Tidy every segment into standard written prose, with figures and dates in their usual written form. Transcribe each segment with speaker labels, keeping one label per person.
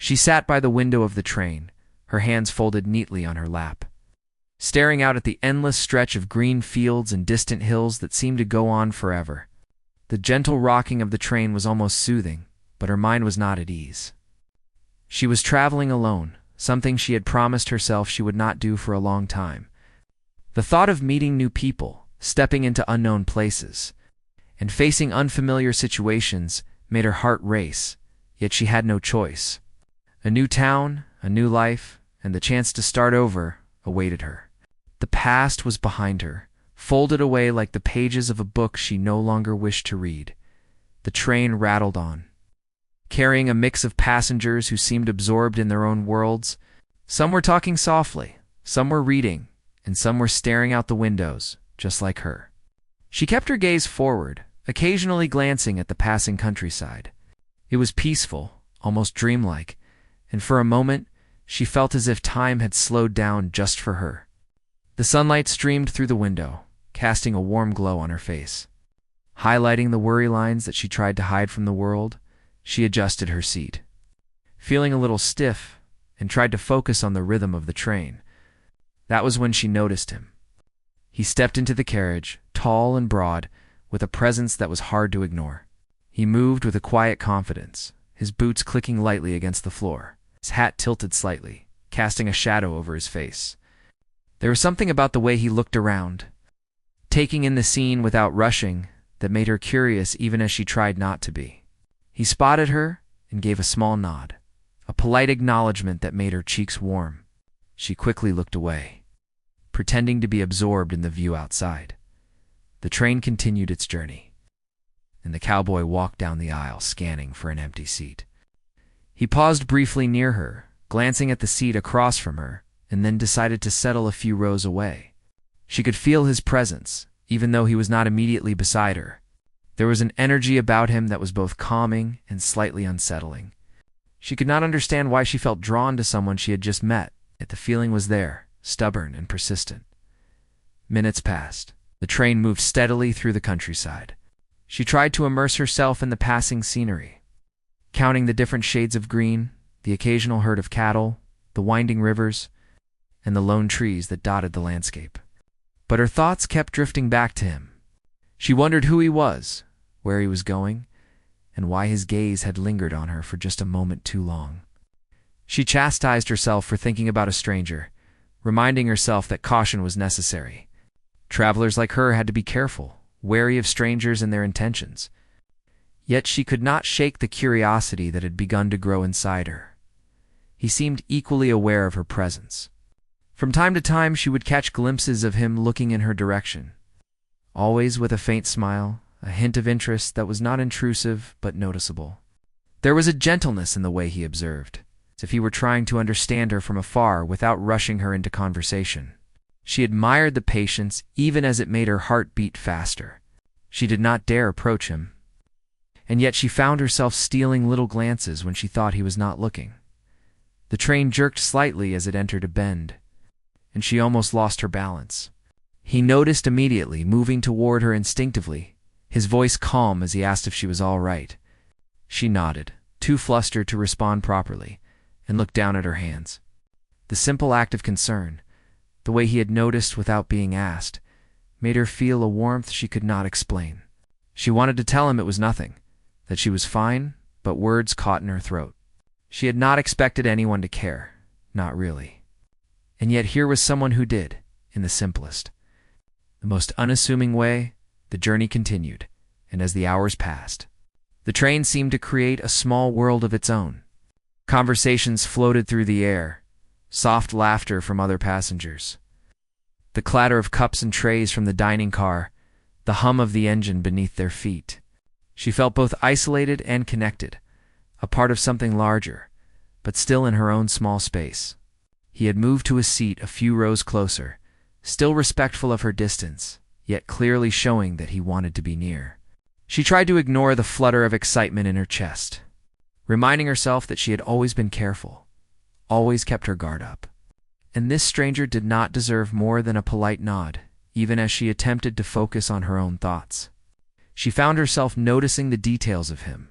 Speaker 1: She sat by the window of the train, her hands folded neatly on her lap, staring out at the endless stretch of green fields and distant hills that seemed to go on forever. The gentle rocking of the train was almost soothing, but her mind was not at ease. She was traveling alone, something she had promised herself she would not do for a long time. The thought of meeting new people, stepping into unknown places, and facing unfamiliar situations made her heart race, yet she had no choice. A new town, a new life, and the chance to start over awaited her. The past was behind her, folded away like the pages of a book she no longer wished to read. The train rattled on, carrying a mix of passengers who seemed absorbed in their own worlds. Some were talking softly, some were reading, and some were staring out the windows, just like her. She kept her gaze forward, occasionally glancing at the passing countryside. It was peaceful, almost dreamlike, and for a moment she felt as if time had slowed down just for her. The sunlight streamed through the window, casting a warm glow on her face. Highlighting the worry lines that she tried to hide from the world, she adjusted her seat, feeling a little stiff, and tried to focus on the rhythm of the train. That was when she noticed him. He stepped into the carriage, tall and broad, with a presence that was hard to ignore. He moved with a quiet confidence, his boots clicking lightly against the floor, his hat tilted slightly, casting a shadow over his face. There was something about the way he looked around, taking in the scene without rushing, that made her curious even as she tried not to be. He spotted her and gave a small nod, a polite acknowledgement that made her cheeks warm. She quickly looked away, pretending to be absorbed in the view outside. The train continued its journey, and the cowboy walked down the aisle, scanning for an empty seat. He paused briefly near her, glancing at the seat across from her, and then decided to settle a few rows away. She could feel his presence, even though he was not immediately beside her. There was an energy about him that was both calming and slightly unsettling. She could not understand why she felt drawn to someone she had just met, yet the feeling was there, stubborn and persistent. Minutes passed. The train moved steadily through the countryside. She tried to immerse herself in the passing scenery, counting the different shades of green, the occasional herd of cattle, the winding rivers, and the lone trees that dotted the landscape. But her thoughts kept drifting back to him. She wondered who he was, where he was going, and why his gaze had lingered on her for just a moment too long. She chastised herself for thinking about a stranger, reminding herself that caution was necessary. Travelers like her had to be careful, wary of strangers and their intentions. Yet she could not shake the curiosity that had begun to grow inside her. He seemed equally aware of her presence. From time to time she would catch glimpses of him looking in her direction, always with a faint smile, a hint of interest that was not intrusive but noticeable. There was a gentleness in the way he observed, as if he were trying to understand her from afar without rushing her into conversation. She admired the patience even as it made her heart beat faster. She did not dare approach him, and yet she found herself stealing little glances when she thought he was not looking. The train jerked slightly as it entered a bend, and she almost lost her balance. He noticed immediately, moving toward her instinctively, his voice calm as he asked if she was all right. She nodded, too flustered to respond properly, and looked down at her hands. The simple act of concern, the way he had noticed without being asked, made her feel a warmth she could not explain. She wanted to tell him it was nothing, that she was fine, but words caught in her throat. She had not expected anyone to care, not really. And yet here was someone who did, in the simplest, the most unassuming way. The journey continued, and as the hours passed, the train seemed to create a small world of its own. Conversations floated through the air, soft laughter from other passengers, the clatter of cups and trays from the dining car, the hum of the engine beneath their feet. She felt both isolated and connected, a part of something larger, but still in her own small space. He had moved to a seat a few rows closer, still respectful of her distance, yet clearly showing that he wanted to be near. She tried to ignore the flutter of excitement in her chest, reminding herself that she had always been careful, always kept her guard up. And this stranger did not deserve more than a polite nod, even as she attempted to focus on her own thoughts. She found herself noticing the details of him,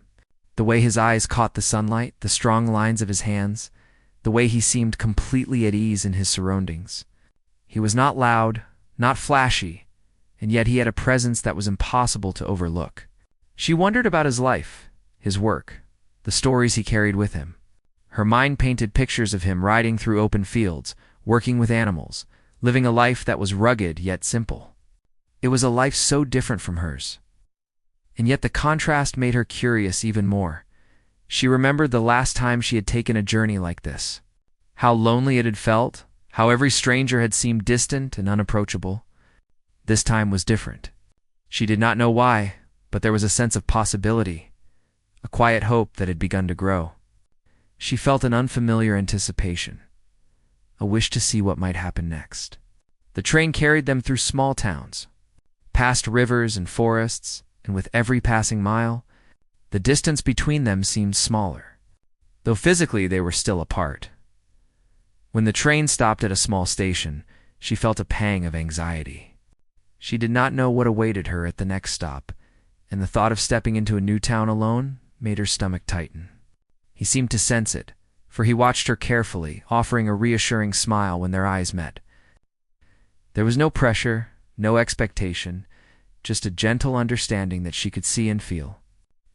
Speaker 1: The way his eyes caught the sunlight, the strong lines of his hands, the way he seemed completely at ease in his surroundings. He was not loud, not flashy, and yet he had a presence that was impossible to overlook. She wondered about his life, his work, the stories he carried with him. Her mind painted pictures of him riding through open fields, working with animals, living a life that was rugged yet simple. It was a life so different from hers. And yet the contrast made her curious even more. She remembered the last time she had taken a journey like this. How lonely it had felt, how every stranger had seemed distant and unapproachable. This time was different. She did not know why, but there was a sense of possibility, a quiet hope that had begun to grow. She felt an unfamiliar anticipation, a wish to see what might happen next. The train carried them through small towns, past rivers and forests, and with every passing mile, the distance between them seemed smaller, though physically they were still apart. When the train stopped at a small station, she felt a pang of anxiety. She did not know what awaited her at the next stop, and the thought of stepping into a new town alone made her stomach tighten. He seemed to sense it, for he watched her carefully, offering a reassuring smile when their eyes met. There was no pressure, no expectation, just a gentle understanding that she could see and feel.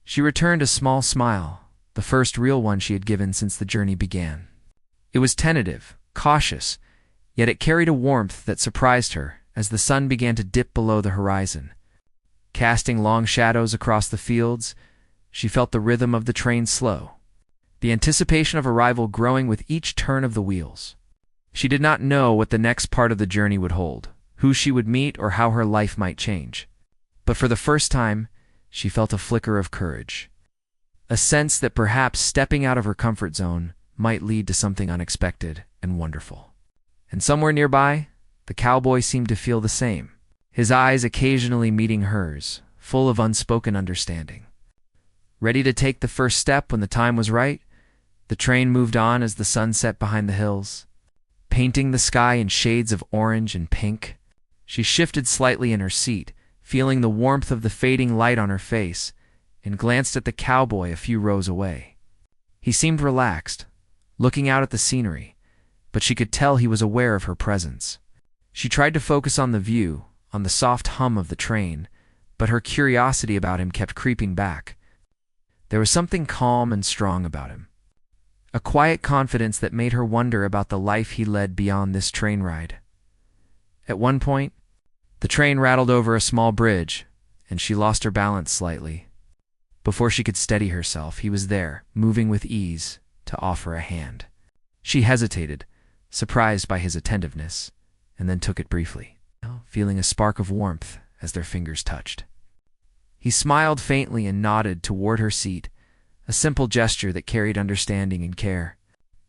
Speaker 1: She returned a small smile, the first real one she had given since the journey began. It was tentative, cautious, yet it carried a warmth that surprised her as the sun began to dip below the horizon. Casting long shadows across the fields, she felt the rhythm of the train slow, the anticipation of arrival growing with each turn of the wheels. She did not know what the next part of the journey would hold, who she would meet, or how her life might change. But for the first time, she felt a flicker of courage, a sense that perhaps stepping out of her comfort zone might lead to something unexpected and wonderful. And somewhere nearby, the cowboy seemed to feel the same, his eyes occasionally meeting hers, full of unspoken understanding. Ready to take the first step when the time was right, the train moved on as the sun set behind the hills, painting the sky in shades of orange and pink. She shifted slightly in her seat, feeling the warmth of the fading light on her face, and glanced at the cowboy a few rows away. He seemed relaxed, looking out at the scenery, but she could tell he was aware of her presence. She tried to focus on the view, on the soft hum of the train, but her curiosity about him kept creeping back. There was something calm and strong about him, a quiet confidence that made her wonder about the life he led beyond this train ride. At one point, the train rattled over a small bridge, and she lost her balance slightly. Before she could steady herself, he was there, moving with ease, to offer a hand. She hesitated, surprised by his attentiveness, and then took it briefly, feeling a spark of warmth as their fingers touched. He smiled faintly and nodded toward her seat, a simple gesture that carried understanding and care.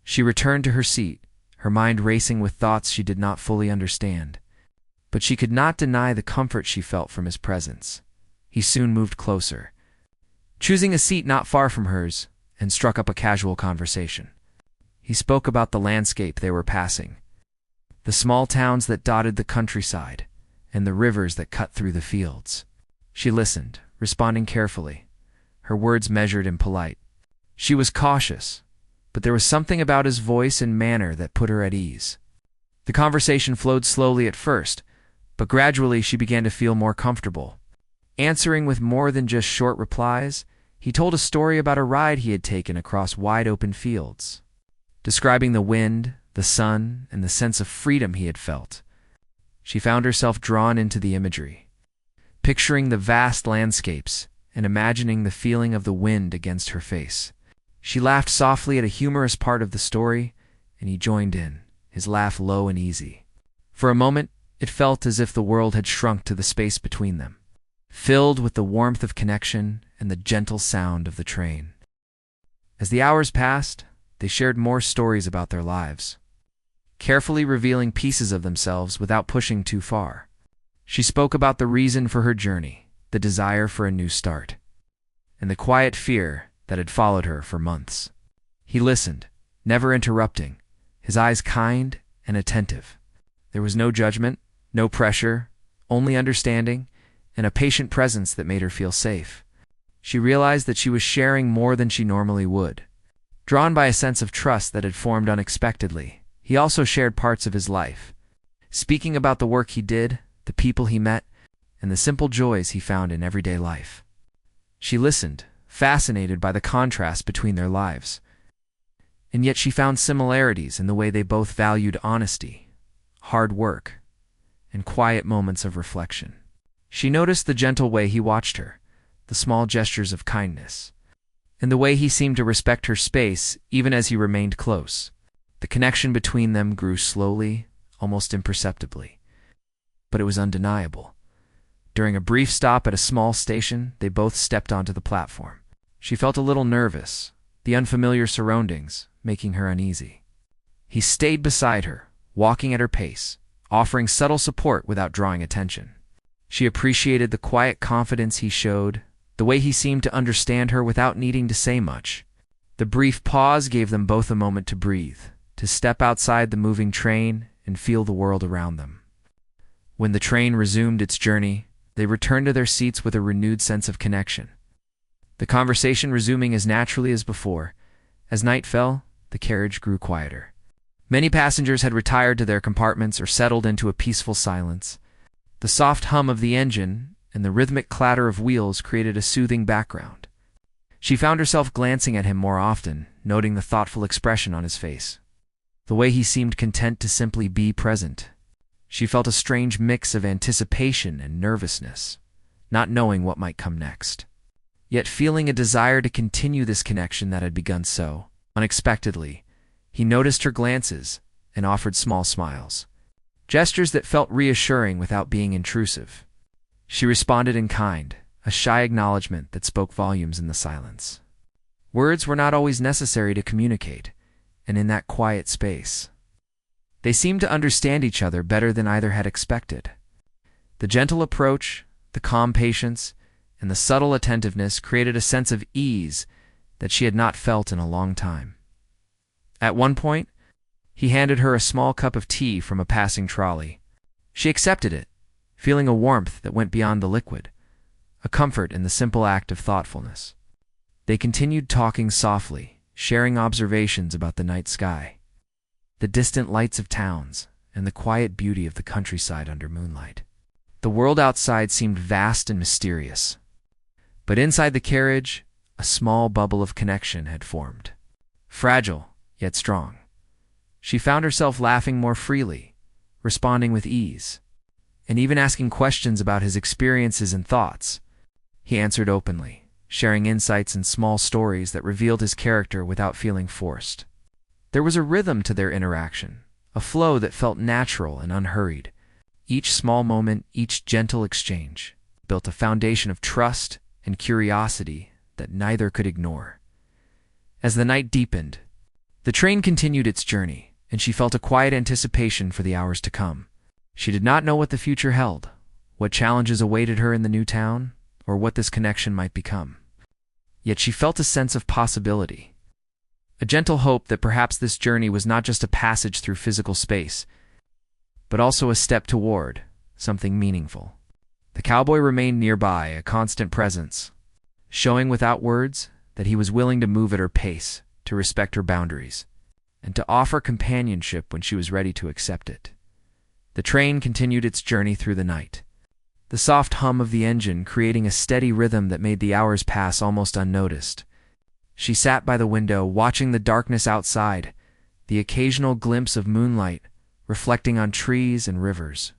Speaker 1: She returned to her seat, her mind racing with thoughts she did not fully understand. But she could not deny the comfort she felt from his presence. He soon moved closer, choosing a seat not far from hers, and struck up a casual conversation. He spoke about the landscape they were passing, the small towns that dotted the countryside, and the rivers that cut through the fields. She listened, responding carefully, her words measured and polite. She was cautious, but there was something about his voice and manner that put her at ease. The conversation flowed slowly at first, but gradually she began to feel more comfortable. Answering with more than just short replies, he told a story about a ride he had taken across wide-open fields, describing the wind, the sun, and the sense of freedom he had felt. She found herself drawn into the imagery, picturing the vast landscapes and imagining the feeling of the wind against her face. She laughed softly at a humorous part of the story, and he joined in, his laugh low and easy. For a moment, it felt as if the world had shrunk to the space between them, filled with the warmth of connection and the gentle sound of the train. As the hours passed, they shared more stories about their lives, carefully revealing pieces of themselves without pushing too far. She spoke about the reason for her journey, the desire for a new start, and the quiet fear that had followed her for months. He listened, never interrupting, his eyes kind and attentive. There was no judgment, no pressure, only understanding, and a patient presence that made her feel safe. She realized that she was sharing more than she normally would. Drawn by a sense of trust that had formed unexpectedly, he also shared parts of his life, speaking about the work he did, the people he met, and the simple joys he found in everyday life. She listened, fascinated by the contrast between their lives. And yet she found similarities in the way they both valued honesty, hard work, and quiet moments of reflection. She noticed the gentle way he watched her, the small gestures of kindness, and the way he seemed to respect her space even as he remained close. The connection between them grew slowly, almost imperceptibly. But it was undeniable. During a brief stop at a small station, they both stepped onto the platform. She felt a little nervous, the unfamiliar surroundings making her uneasy. He stayed beside her, walking at her pace, offering subtle support without drawing attention. She appreciated the quiet confidence he showed, the way he seemed to understand her without needing to say much. The brief pause gave them both a moment to breathe, to step outside the moving train and feel the world around them. When the train resumed its journey, they returned to their seats with a renewed sense of connection. The conversation resuming as naturally as before. As night fell, the carriage grew quieter. Many passengers had retired to their compartments or settled into a peaceful silence. The soft hum of the engine and the rhythmic clatter of wheels created a soothing background. She found herself glancing at him more often, noting the thoughtful expression on his face, the way he seemed content to simply be present. She felt a strange mix of anticipation and nervousness, not knowing what might come next, yet feeling a desire to continue this connection that had begun so unexpectedly. He noticed her glances and offered small smiles, gestures that felt reassuring without being intrusive. She responded in kind, a shy acknowledgement that spoke volumes in the silence. Words were not always necessary to communicate, and in that quiet space, they seemed to understand each other better than either had expected. The gentle approach, the calm patience, and the subtle attentiveness created a sense of ease that she had not felt in a long time. At one point, he handed her a small cup of tea from a passing trolley. She accepted it, feeling a warmth that went beyond the liquid, a comfort in the simple act of thoughtfulness. They continued talking softly, sharing observations about the night sky, the distant lights of towns, and the quiet beauty of the countryside under moonlight. The world outside seemed vast and mysterious, but inside the carriage, a small bubble of connection had formed. Fragile, yet strong. She found herself laughing more freely, responding with ease, and even asking questions about his experiences and thoughts. He answered openly, sharing insights and small stories that revealed his character without feeling forced. There was a rhythm to their interaction, a flow that felt natural and unhurried. Each small moment, each gentle exchange, built a foundation of trust and curiosity that neither could ignore. As the night deepened, the train continued its journey, and she felt a quiet anticipation for the hours to come. She did not know what the future held, what challenges awaited her in the new town, or what this connection might become. Yet she felt a sense of possibility, a gentle hope that perhaps this journey was not just a passage through physical space, but also a step toward something meaningful. The cowboy remained nearby, a constant presence, showing without words that he was willing to move at her pace, to respect her boundaries, and to offer companionship when she was ready to accept it. The train continued its journey through the night, the soft hum of the engine creating a steady rhythm that made the hours pass almost unnoticed. She sat by the window, watching the darkness outside, the occasional glimpse of moonlight reflecting on trees and rivers.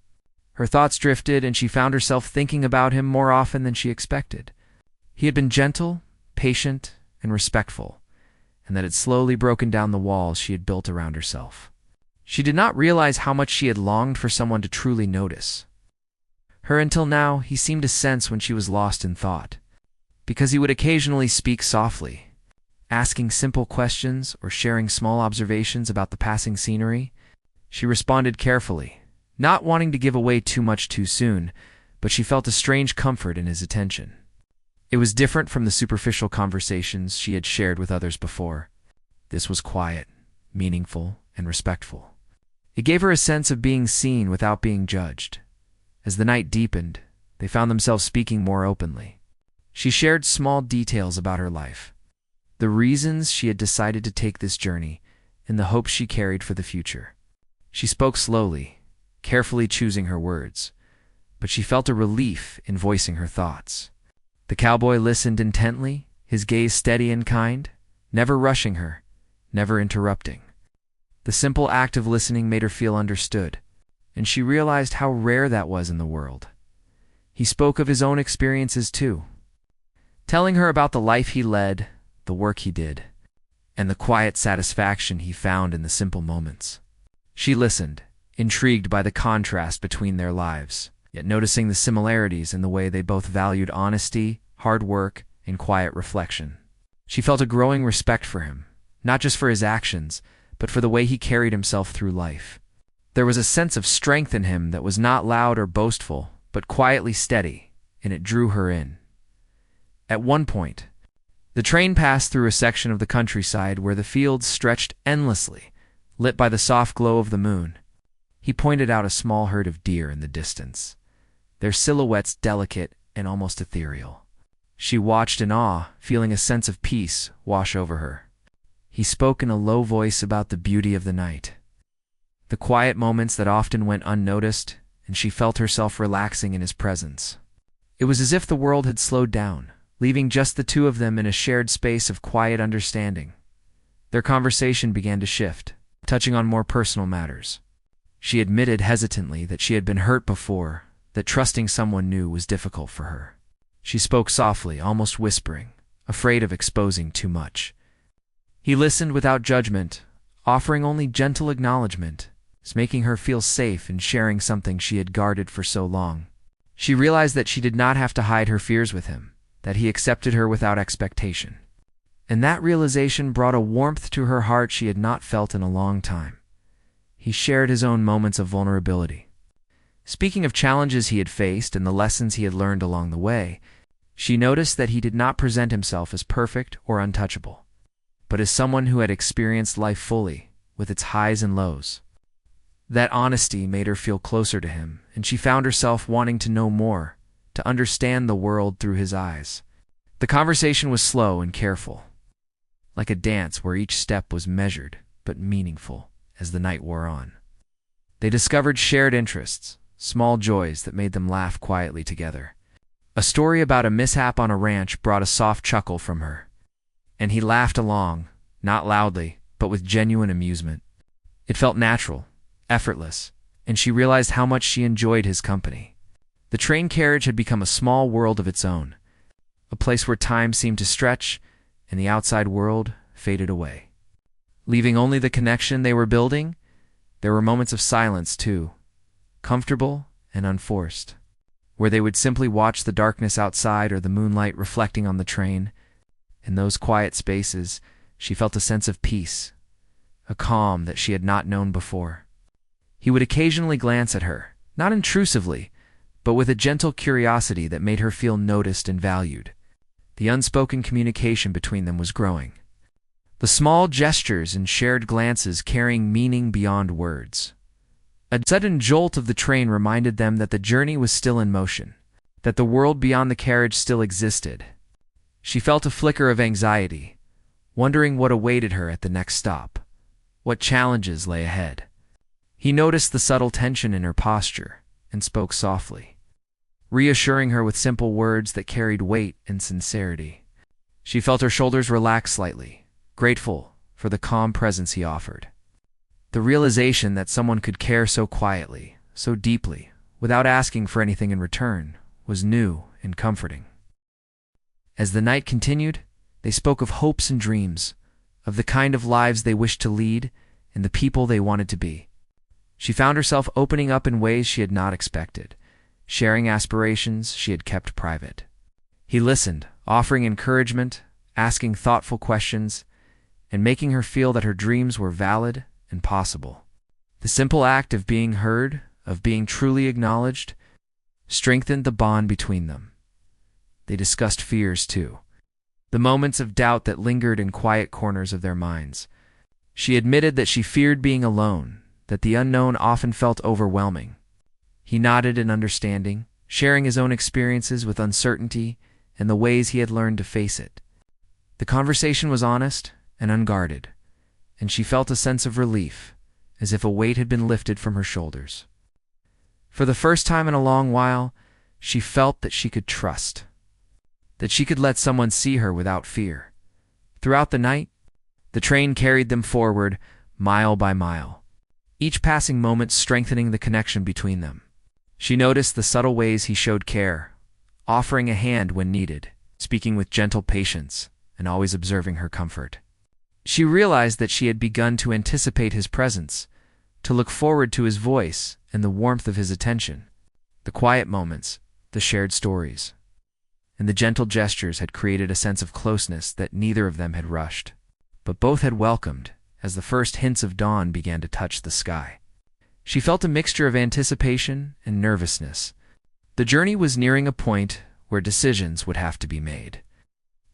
Speaker 1: Her thoughts drifted, and she found herself thinking about him more often than she expected. He had been gentle, patient, and respectful, and that had slowly broken down the walls she had built around herself. She did not realize how much she had longed for someone to truly notice her. Until now, he seemed to sense when she was lost in thought, because he would occasionally speak softly, asking simple questions or sharing small observations about the passing scenery. She responded carefully, not wanting to give away too much too soon, but she felt a strange comfort in his attention. It was different from the superficial conversations she had shared with others before. This was quiet, meaningful, and respectful. It gave her a sense of being seen without being judged. As the night deepened, they found themselves speaking more openly. She shared small details about her life, the reasons she had decided to take this journey, and the hopes she carried for the future. She spoke slowly, carefully choosing her words, but she felt a relief in voicing her thoughts. The cowboy listened intently, his gaze steady and kind, never rushing her, never interrupting. The simple act of listening made her feel understood, and she realized how rare that was in the world. He spoke of his own experiences too, telling her about the life he led, the work he did, and the quiet satisfaction he found in the simple moments. She listened, intrigued by the contrast between their lives, yet noticing the similarities in the way they both valued honesty, hard work, and quiet reflection. She felt a growing respect for him, not just for his actions, but for the way he carried himself through life. There was a sense of strength in him that was not loud or boastful, but quietly steady, and it drew her in. At one point, the train passed through a section of the countryside where the fields stretched endlessly, lit by the soft glow of the moon. He pointed out a small herd of deer in the distance, their silhouettes delicate and almost ethereal. She watched in awe, feeling a sense of peace wash over her. He spoke in a low voice about the beauty of the night, the quiet moments that often went unnoticed, and she felt herself relaxing in his presence. It was as if the world had slowed down, leaving just the two of them in a shared space of quiet understanding. Their conversation began to shift, touching on more personal matters. She admitted hesitantly that she had been hurt before, that trusting someone new was difficult for her. She spoke softly, almost whispering, afraid of exposing too much. He listened without judgment, offering only gentle acknowledgement, making her feel safe in sharing something she had guarded for so long. She realized that she did not have to hide her fears with him, that he accepted her without expectation. And that realization brought a warmth to her heart she had not felt in a long time. He shared his own moments of vulnerability. Speaking of challenges he had faced and the lessons he had learned along the way, she noticed that he did not present himself as perfect or untouchable, but as someone who had experienced life fully, with its highs and lows. That honesty made her feel closer to him, and she found herself wanting to know more, to understand the world through his eyes. The conversation was slow and careful, like a dance where each step was measured but meaningful as the night wore on. They discovered shared interests, small joys that made them laugh quietly together. A story about a mishap on a ranch brought a soft chuckle from her, and he laughed along, not loudly, but with genuine amusement. It felt natural, effortless, and she realized how much she enjoyed his company. The train carriage had become a small world of its own, a place where time seemed to stretch and the outside world faded away. Leaving only the connection they were building, there were moments of silence too, comfortable and unforced, where they would simply watch the darkness outside or the moonlight reflecting on the train. In those quiet spaces, she felt a sense of peace, a calm that she had not known before. He would occasionally glance at her, not intrusively, but with a gentle curiosity that made her feel noticed and valued. The unspoken communication between them was growing, the small gestures and shared glances carrying meaning beyond words. A sudden jolt of the train reminded them that the journey was still in motion, that the world beyond the carriage still existed. She felt a flicker of anxiety, wondering what awaited her at the next stop, what challenges lay ahead. He noticed the subtle tension in her posture and spoke softly, reassuring her with simple words that carried weight and sincerity. She felt her shoulders relax slightly, grateful for the calm presence he offered. The realization that someone could care so quietly, so deeply, without asking for anything in return, was new and comforting. As the night continued, they spoke of hopes and dreams, of the kind of lives they wished to lead and the people they wanted to be. She found herself opening up in ways she had not expected, sharing aspirations she had kept private. He listened, offering encouragement, asking thoughtful questions, and making her feel that her dreams were valid and possible. The simple act of being heard, of being truly acknowledged, strengthened the bond between them. They discussed fears too, the moments of doubt that lingered in quiet corners of their minds. She admitted that she feared being alone, that the unknown often felt overwhelming. He nodded in understanding, sharing his own experiences with uncertainty and the ways he had learned to face it. The conversation was honest and unguarded, and she felt a sense of relief, as if a weight had been lifted from her shoulders. For the first time in a long while, she felt that she could trust, that she could let someone see her without fear. Throughout the night, the train carried them forward, mile by mile, each passing moment strengthening the connection between them. She noticed the subtle ways he showed care, offering a hand when needed, speaking with gentle patience, and always observing her comfort. She realized that she had begun to anticipate his presence, to look forward to his voice and the warmth of his attention. The quiet moments, the shared stories, and the gentle gestures had created a sense of closeness that neither of them had rushed, but both had welcomed as the first hints of dawn began to touch the sky. She felt a mixture of anticipation and nervousness. The journey was nearing a point where decisions would have to be made,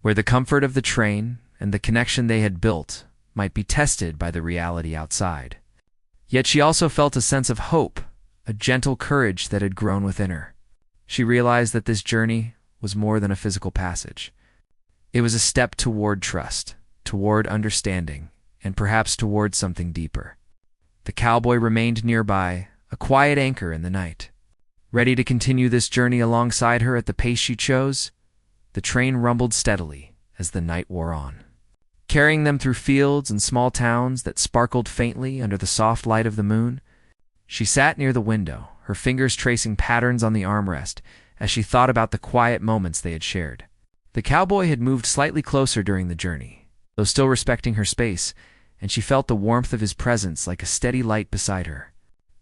Speaker 1: where the comfort of the train and the connection they had built might be tested by the reality outside. Yet she also felt a sense of hope, a gentle courage that had grown within her. She realized that this journey was more than a physical passage. It was a step toward trust, toward understanding, and perhaps toward something deeper. The cowboy remained nearby, a quiet anchor in the night. Ready to continue this journey alongside her at the pace she chose, the train rumbled steadily as the night wore on, carrying them through fields and small towns that sparkled faintly under the soft light of the moon. She sat near the window, her fingers tracing patterns on the armrest as she thought about the quiet moments they had shared. The cowboy had moved slightly closer during the journey, though still respecting her space, and she felt the warmth of his presence like a steady light beside her.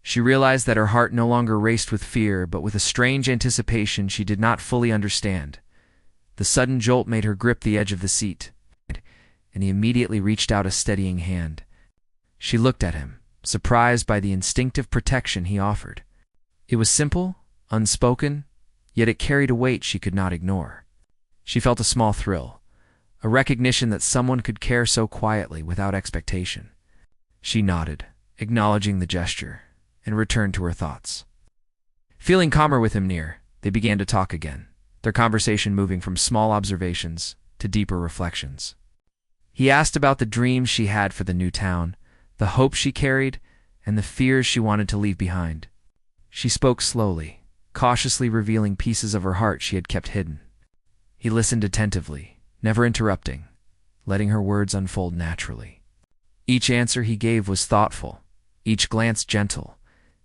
Speaker 1: She realized that her heart no longer raced with fear, but with a strange anticipation she did not fully understand. The sudden jolt made her grip the edge of the seat, and he immediately reached out a steadying hand. She looked at him, surprised by the instinctive protection he offered. It was simple, unspoken, yet it carried a weight she could not ignore. She felt a small thrill, a recognition that someone could care so quietly without expectation. She nodded, acknowledging the gesture, and returned to her thoughts. Feeling calmer with him near, they began to talk again, their conversation moving from small observations to deeper reflections. He asked about the dreams she had for the new town, the hopes she carried, and the fears she wanted to leave behind. She spoke slowly, cautiously revealing pieces of her heart she had kept hidden. He listened attentively, never interrupting, letting her words unfold naturally. Each answer he gave was thoughtful, each glance gentle,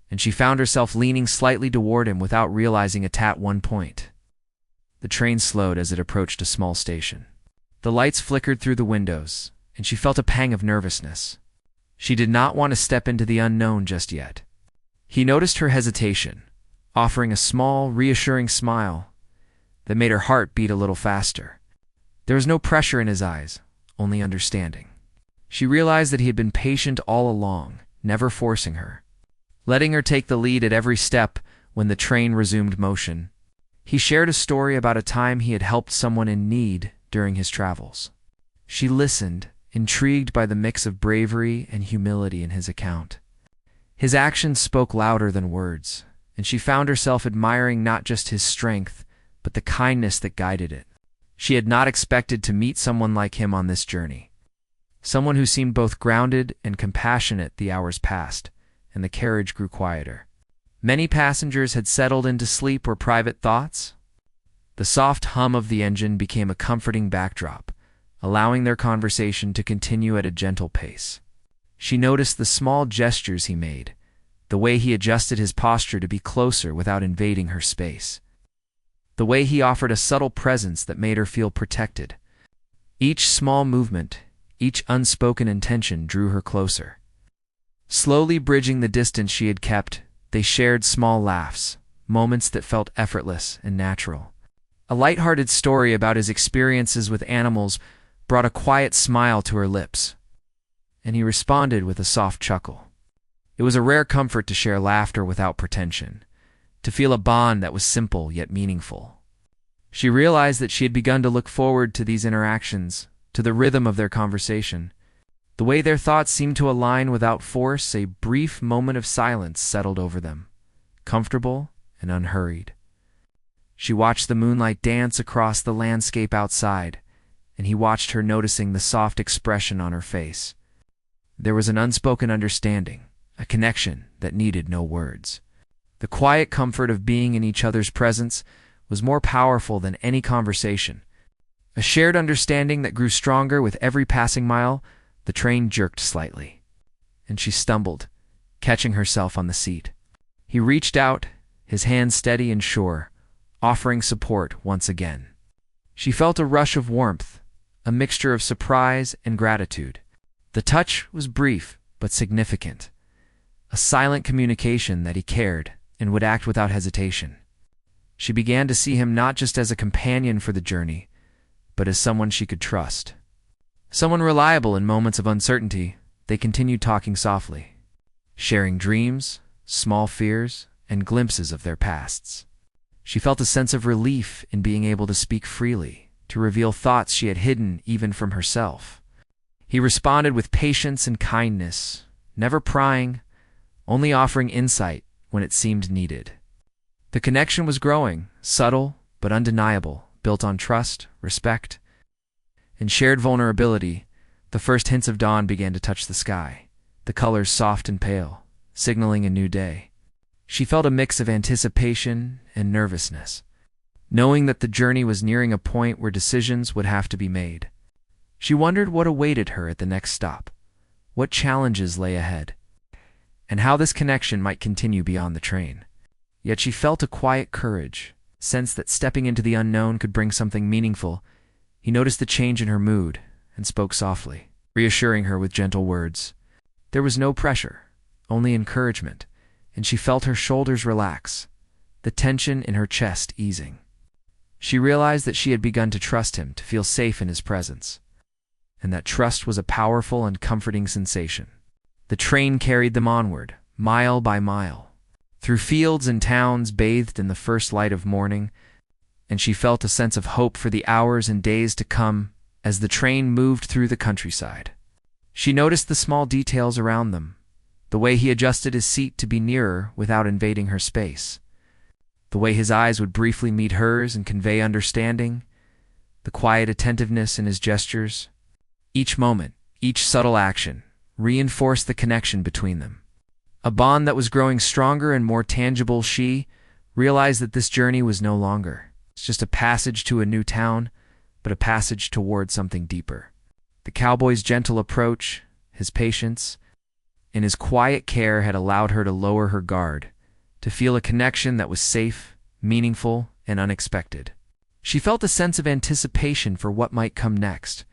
Speaker 1: and she found herself leaning slightly toward him without realizing it at one point. The train slowed as it approached a small station. The lights flickered through the windows, and she felt a pang of nervousness. She did not want to step into the unknown just yet. He noticed her hesitation, offering a small, reassuring smile that made her heart beat a little faster. There was no pressure in his eyes, only understanding. She realized that he had been patient all along, never forcing her, letting her take the lead at every step. When the train resumed motion, he shared a story about a time he had helped someone in need during his travels. She listened, intrigued by the mix of bravery and humility in his account. His actions spoke louder than words, and she found herself admiring not just his strength, but the kindness that guided it. She had not expected to meet someone like him on this journey, someone who seemed both grounded and compassionate. The hours passed, and the carriage grew quieter. Many passengers had settled into sleep or private thoughts. The soft hum of the engine became a comforting backdrop, allowing their conversation to continue at a gentle pace. She noticed the small gestures he made, the way he adjusted his posture to be closer without invading her space, the way he offered a subtle presence that made her feel protected. Each small movement, each unspoken intention drew her closer. Slowly bridging the distance she had kept, they shared small laughs, moments that felt effortless and natural. A light-hearted story about his experiences with animals brought a quiet smile to her lips, and he responded with a soft chuckle. It was a rare comfort to share laughter without pretension, to feel a bond that was simple yet meaningful. She realized that she had begun to look forward to these interactions, to the rhythm of their conversation. The way their thoughts seemed to align without force, a brief moment of silence settled over them, comfortable and unhurried. She watched the moonlight dance across the landscape outside, and he watched her, noticing the soft expression on her face. There was an unspoken understanding, a connection that needed no words. The quiet comfort of being in each other's presence was more powerful than any conversation. A shared understanding that grew stronger with every passing mile. The train jerked slightly, and she stumbled, catching herself on the seat. He reached out, his hand steady and sure, offering support once again. She felt a rush of warmth, a mixture of surprise and gratitude. The touch was brief but significant, a silent communication that he cared and would act without hesitation. She began to see him not just as a companion for the journey, but as someone she could trust. Someone reliable in moments of uncertainty. They continued talking softly, sharing dreams, small fears, and glimpses of their pasts. She felt a sense of relief in being able to speak freely, to reveal thoughts she had hidden even from herself. He responded with patience and kindness, never prying, only offering insight when it seemed needed. The connection was growing, subtle but undeniable, built on trust, respect, and shared vulnerability. The first hints of dawn began to touch the sky, the colors soft and pale, signaling a new day. She felt a mix of anticipation and nervousness, knowing that the journey was nearing a point where decisions would have to be made. She wondered what awaited her at the next stop, what challenges lay ahead, and how this connection might continue beyond the train. Yet she felt a quiet courage, sensed that stepping into the unknown could bring something meaningful. He noticed the change in her mood and spoke softly, reassuring her with gentle words. There was no pressure, only encouragement, and she felt her shoulders relax, the tension in her chest easing. She realized that she had begun to trust him, to feel safe in his presence, and that trust was a powerful and comforting sensation. The train carried them onward, mile by mile, through fields and towns bathed in the first light of morning, and she felt a sense of hope for the hours and days to come as the train moved through the countryside. She noticed the small details around them, the way he adjusted his seat to be nearer without invading her space, the way his eyes would briefly meet hers and convey understanding, the quiet attentiveness in his gestures. Each moment, each subtle action, reinforced the connection between them. A bond that was growing stronger and more tangible. She realized that this journey was no longer just a passage to a new town, but a passage toward something deeper. The cowboy's gentle approach, his patience, and his quiet care had allowed her to lower her guard, to feel a connection that was safe, meaningful, and unexpected. She felt a sense of anticipation for what might come next,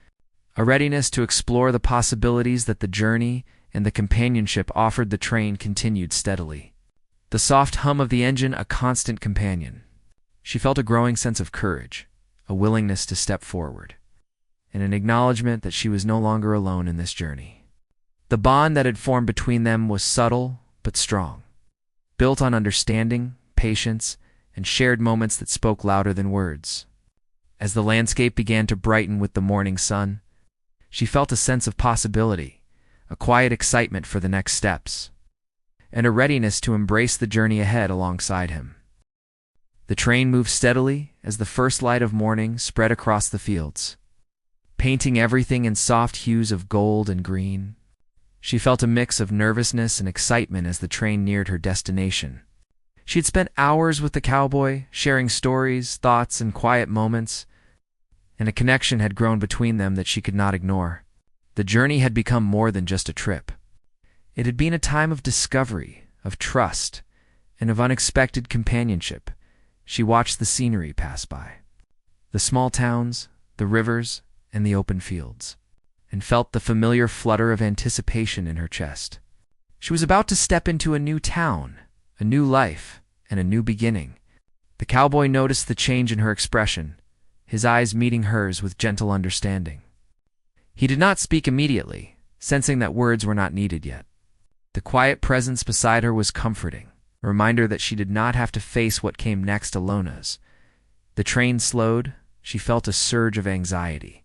Speaker 1: a readiness to explore the possibilities that the journey and the companionship offered. The train continued steadily, the soft hum of the engine a constant companion. She felt a growing sense of courage, a willingness to step forward, and an acknowledgement that she was no longer alone in this journey. The bond that had formed between them was subtle but strong, built on understanding, patience, and shared moments that spoke louder than words. As the landscape began to brighten with the morning sun, she felt a sense of possibility, a quiet excitement for the next steps, and a readiness to embrace the journey ahead alongside him. The train moved steadily as the first light of morning spread across the fields, painting everything in soft hues of gold and green. She felt a mix of nervousness and excitement as the train neared her destination. She had spent hours with the cowboy, sharing stories, thoughts, and quiet moments, and a connection had grown between them that she could not ignore. The journey had become more than just a trip. It had been a time of discovery, of trust, and of unexpected companionship. She watched the scenery pass by, the small towns, the rivers, and the open fields, and felt the familiar flutter of anticipation in her chest. She was about to step into a new town, a new life, and a new beginning. The cowboy noticed the change in her expression, his eyes meeting hers with gentle understanding. He did not speak immediately, sensing that words were not needed yet. The quiet presence beside her was comforting, a reminder that she did not have to face what came next alone. As the train slowed, she felt a surge of anxiety.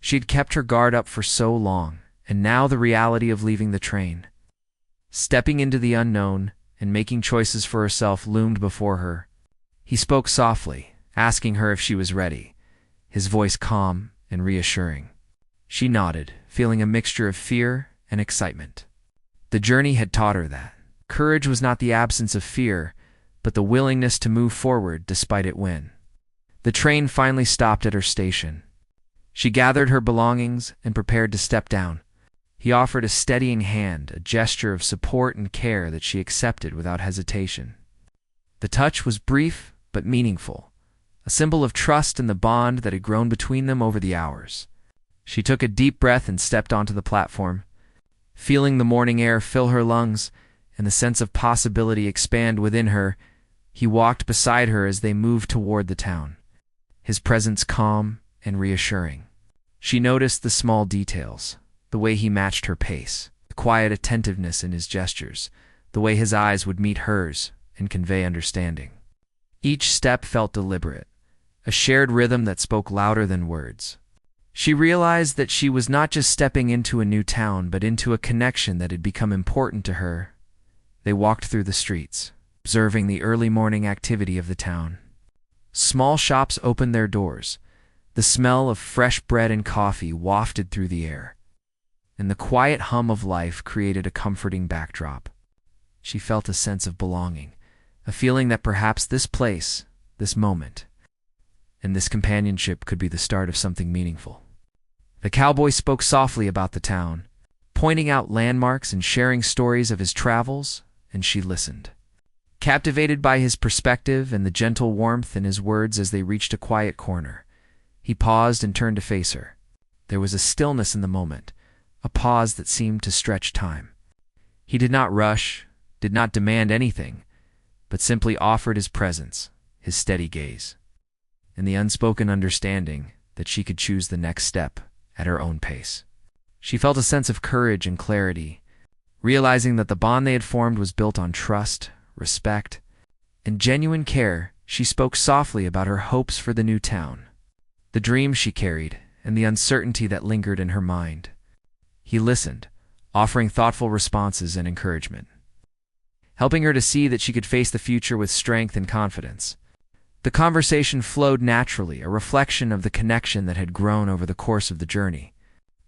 Speaker 1: She had kept her guard up for so long, and now the reality of leaving the train, stepping into the unknown, and making choices for herself loomed before her. He spoke softly, asking her if she was ready, his voice calm and reassuring. She nodded, feeling a mixture of fear and excitement. The journey had taught her that courage was not the absence of fear, but the willingness to move forward despite it when. The train finally stopped at her station. She gathered her belongings and prepared to step down. He offered a steadying hand, a gesture of support and care that she accepted without hesitation. The touch was brief but meaningful, a symbol of trust and the bond that had grown between them over the hours. She took a deep breath and stepped onto the platform, feeling the morning air fill her lungs and the sense of possibility expand within her. He walked beside her as they moved toward the town, his presence calm and reassuring. She noticed the small details, the way he matched her pace, the quiet attentiveness in his gestures, the way his eyes would meet hers and convey understanding. Each step felt deliberate, a shared rhythm that spoke louder than words. She realized that she was not just stepping into a new town, but into a connection that had become important to her. They walked through the streets, observing the early morning activity of the town. Small shops opened their doors. The smell of fresh bread and coffee wafted through the air, and the quiet hum of life created a comforting backdrop. She felt a sense of belonging, a feeling that perhaps this place, this moment, and this companionship could be the start of something meaningful. The cowboy spoke softly about the town, pointing out landmarks and sharing stories of his travels, and she listened, captivated by his perspective and the gentle warmth in his words. As they reached a quiet corner, he paused and turned to face her. There was a stillness in the moment, a pause that seemed to stretch time. He did not rush, did not demand anything, but simply offered his presence, his steady gaze, and the unspoken understanding that she could choose the next step at her own pace. She felt a sense of courage and clarity, realizing that the bond they had formed was built on trust, respect, and genuine care. She spoke softly about her hopes for the new town, the dreams she carried, and the uncertainty that lingered in her mind. He listened, offering thoughtful responses and encouragement, helping her to see that she could face the future with strength and confidence. The conversation flowed naturally, a reflection of the connection that had grown over the course of the journey.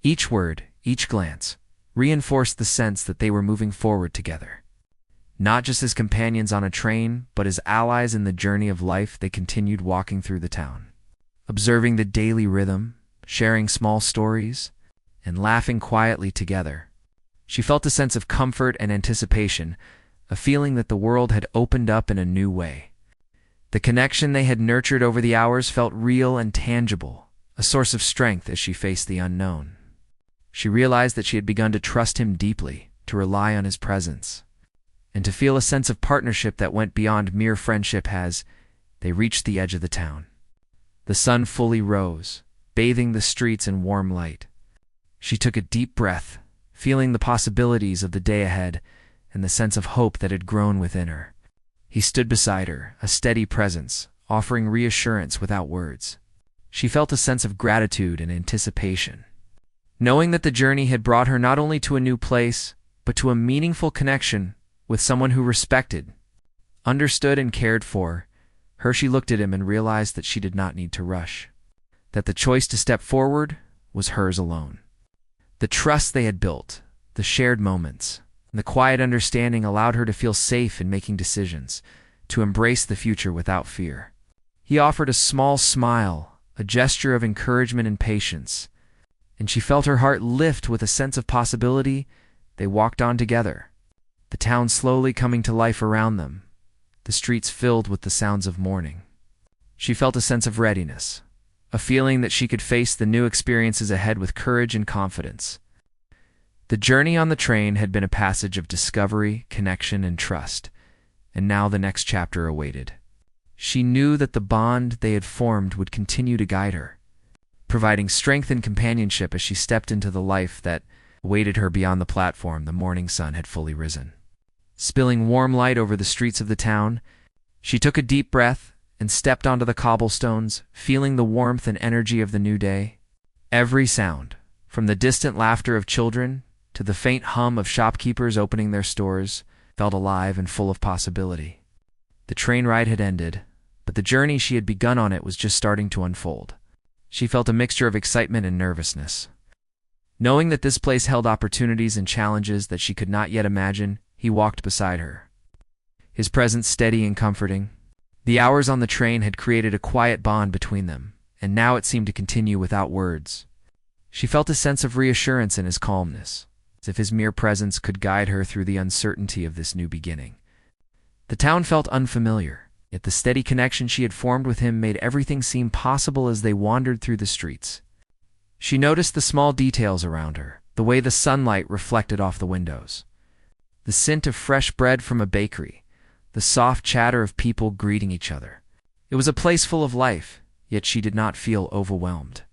Speaker 1: Each word, each glance, reinforced the sense that they were moving forward together. Not just as companions on a train, but as allies in the journey of life. They continued walking through the town, observing the daily rhythm, sharing small stories, and laughing quietly together. She felt a sense of comfort and anticipation, a feeling that the world had opened up in a new way. The connection they had nurtured over the hours felt real and tangible, a source of strength as she faced the unknown. She realized that she had begun to trust him deeply, to rely on his presence, and to feel a sense of partnership that went beyond mere friendship. As they reached the edge of the town, the sun fully rose, bathing the streets in warm light. She took a deep breath, feeling the possibilities of the day ahead and the sense of hope that had grown within her. He stood beside her, a steady presence, offering reassurance without words. She felt a sense of gratitude and anticipation, knowing that the journey had brought her not only to a new place, but to a meaningful connection with someone who respected, understood, and cared for her. She looked at him and realized that she did not need to rush, that the choice to step forward was hers alone. The trust they had built, the shared moments, and the quiet understanding allowed her to feel safe in making decisions, to embrace the future without fear. He offered a small smile, a gesture of encouragement and patience, and she felt her heart lift with a sense of possibility. They walked on together, the town slowly coming to life around them, the streets filled with the sounds of morning. She felt a sense of readiness, a feeling that she could face the new experiences ahead with courage and confidence. The journey on the train had been a passage of discovery, connection, and trust, and now the next chapter awaited. She knew that the bond they had formed would continue to guide her, providing strength and companionship as she stepped into the life that awaited her beyond the platform. The morning sun had fully risen, spilling warm light over the streets of the town. She took a deep breath and stepped onto the cobblestones, feeling the warmth and energy of the new day. Every sound, from the distant laughter of children to the faint hum of shopkeepers opening their stores, felt alive and full of possibility. The train ride had ended, but the journey she had begun on it was just starting to unfold. She felt a mixture of excitement and nervousness. Knowing that this place held opportunities and challenges that she could not yet imagine, he walked beside her, his presence steady and comforting. The hours on the train had created a quiet bond between them, and now it seemed to continue without words. She felt a sense of reassurance in his calmness, as if his mere presence could guide her through the uncertainty of this new beginning. The town felt unfamiliar, yet the steady connection she had formed with him made everything seem possible as they wandered through the streets. She noticed the small details around her, the way the sunlight reflected off the windows, the scent of fresh bread from a bakery, the soft chatter of people greeting each other. It was a place full of life, yet she did not feel overwhelmed.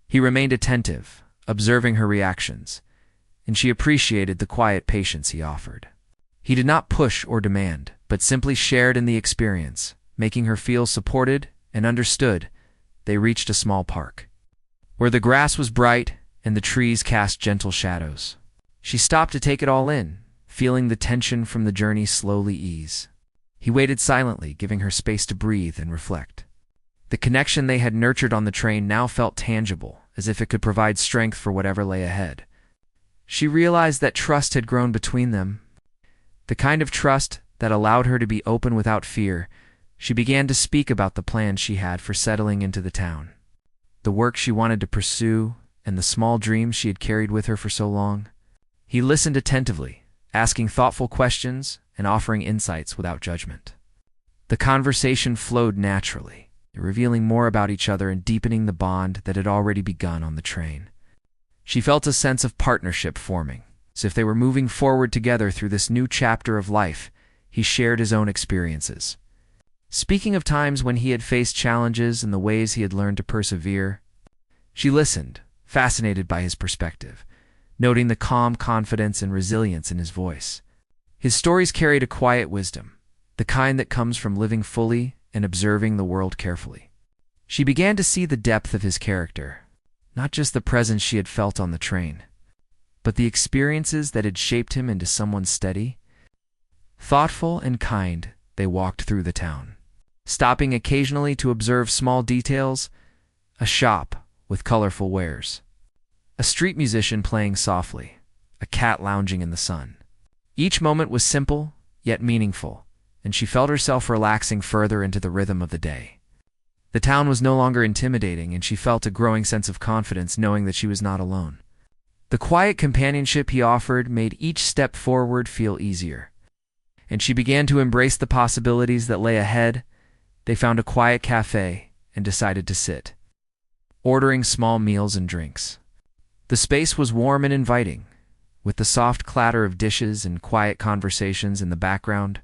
Speaker 1: He remained attentive, observing her reactions, and she appreciated the quiet patience he offered. He did not push or demand, but simply shared in the experience, making her feel supported and understood. They reached a small park, where the grass was bright and the trees cast gentle shadows. She stopped to take it all in, feeling the tension from the journey slowly ease. He waited silently, giving her space to breathe and reflect. The connection they had nurtured on the train now felt tangible, as if it could provide strength for whatever lay ahead. She realized that trust had grown between them, the kind of trust that allowed her to be open without fear. She began to speak about the plans she had for settling into the town, the work she wanted to pursue, and the small dreams she had carried with her for so long. He listened attentively, asking thoughtful questions and offering insights without judgment. The conversation flowed naturally, revealing more about each other and deepening the bond that had already begun on the train. She felt a sense of partnership forming, as if they were moving forward together through this new chapter of life. He shared his own experiences, speaking of times when he had faced challenges and the ways he had learned to persevere. She listened, fascinated by his perspective, noting the calm confidence and resilience in his voice. His stories carried a quiet wisdom, the kind that comes from living fully and observing the world carefully. She began to see the depth of his character, not just the presence she had felt on the train, but the experiences that had shaped him into someone steady, thoughtful, and kind. They walked through the town, stopping occasionally to observe small details: a shop with colorful wares, a street musician playing softly, a cat lounging in the sun. Each moment was simple, yet meaningful, and she felt herself relaxing further into the rhythm of the day. The town was no longer intimidating, and she felt a growing sense of confidence knowing that she was not alone. The quiet companionship he offered made each step forward feel easier, and she began to embrace the possibilities that lay ahead. They found a quiet cafe and decided to sit, ordering small meals and drinks. The space was warm and inviting, with the soft clatter of dishes and quiet conversations in the background.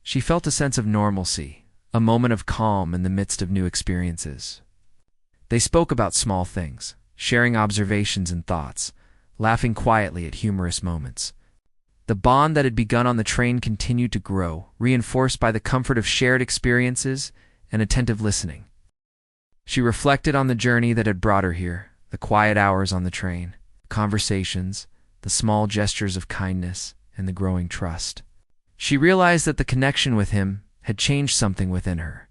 Speaker 1: She felt a sense of normalcy, a moment of calm in the midst of new experiences. They spoke about small things, sharing observations and thoughts, laughing quietly at humorous moments. The bond that had begun on the train continued to grow, reinforced by the comfort of shared experiences and attentive listening. She reflected on the journey that had brought her here, the quiet hours on the train, conversations, the small gestures of kindness, and the growing trust. She realized that the connection with him had changed something within her,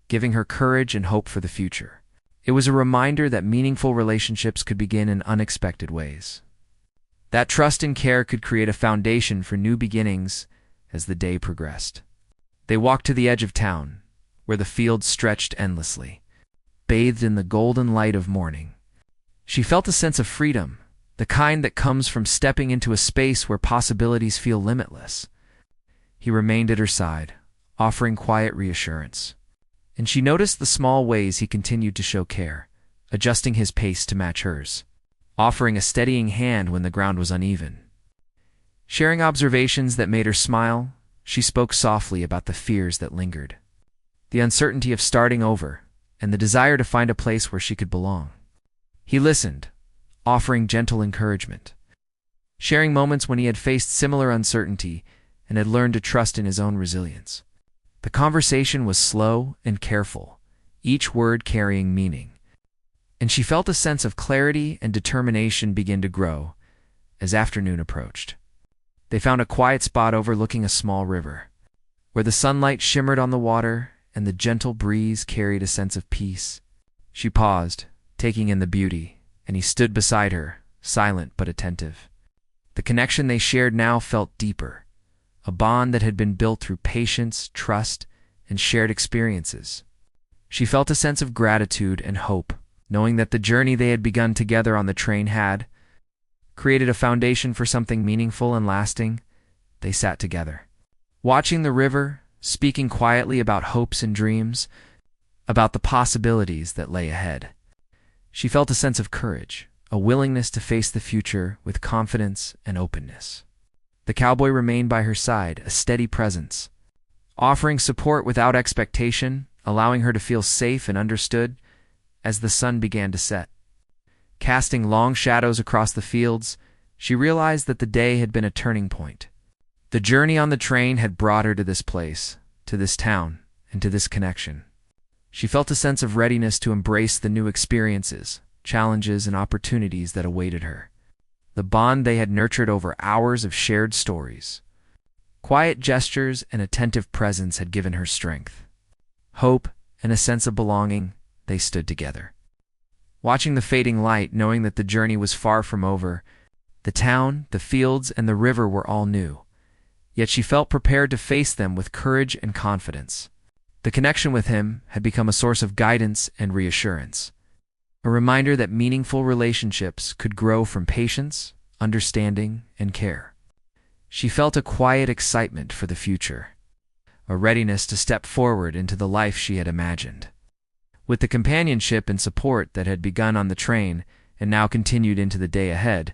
Speaker 1: giving her courage and hope for the future. It was a reminder that meaningful relationships could begin in unexpected ways, that trust and care could create a foundation for new beginnings as the day progressed. They walked to the edge of town, where the fields stretched endlessly, bathed in the golden light of morning. She felt a sense of freedom, the kind that comes from stepping into a space where possibilities feel limitless. He remained at her side, offering quiet reassurance, and she noticed the small ways he continued to show care, adjusting his pace to match hers, offering a steadying hand when the ground was uneven. Sharing observations that made her smile, she spoke softly about the fears that lingered, the uncertainty of starting over, and the desire to find a place where she could belong. He listened, offering gentle encouragement, sharing moments when he had faced similar uncertainty and had learned to trust in his own resilience. The conversation was slow and careful, each word carrying meaning, and she felt a sense of clarity and determination begin to grow as afternoon approached. They found a quiet spot overlooking a small river, where the sunlight shimmered on the water and the gentle breeze carried a sense of peace. She paused, taking in the beauty, and he stood beside her, silent but attentive. The connection they shared now felt deeper, a bond that had been built through patience, trust, and shared experiences. She felt a sense of gratitude and hope, knowing that the journey they had begun together on the train had created a foundation for something meaningful and lasting. They sat together, watching the river, speaking quietly about hopes and dreams, about the possibilities that lay ahead. She felt a sense of courage, a willingness to face the future with confidence and openness. The cowboy remained by her side, a steady presence, offering support without expectation, allowing her to feel safe and understood as the sun began to set. Casting long shadows across the fields, she realized that the day had been a turning point. The journey on the train had brought her to this place, to this town, and to this connection. She felt a sense of readiness to embrace the new experiences, challenges, and opportunities that awaited her. The bond they had nurtured over hours of shared stories, quiet gestures, and attentive presence had given her strength, hope, and a sense of belonging. They stood together, watching the fading light, knowing that the journey was far from over. The town, the fields, and the river were all new, yet she felt prepared to face them with courage and confidence. The connection with him had become a source of guidance and reassurance, a reminder that meaningful relationships could grow from patience, understanding, and care. She felt a quiet excitement for the future, a readiness to step forward into the life she had imagined. With the companionship and support that had begun on the train and now continued into the day ahead,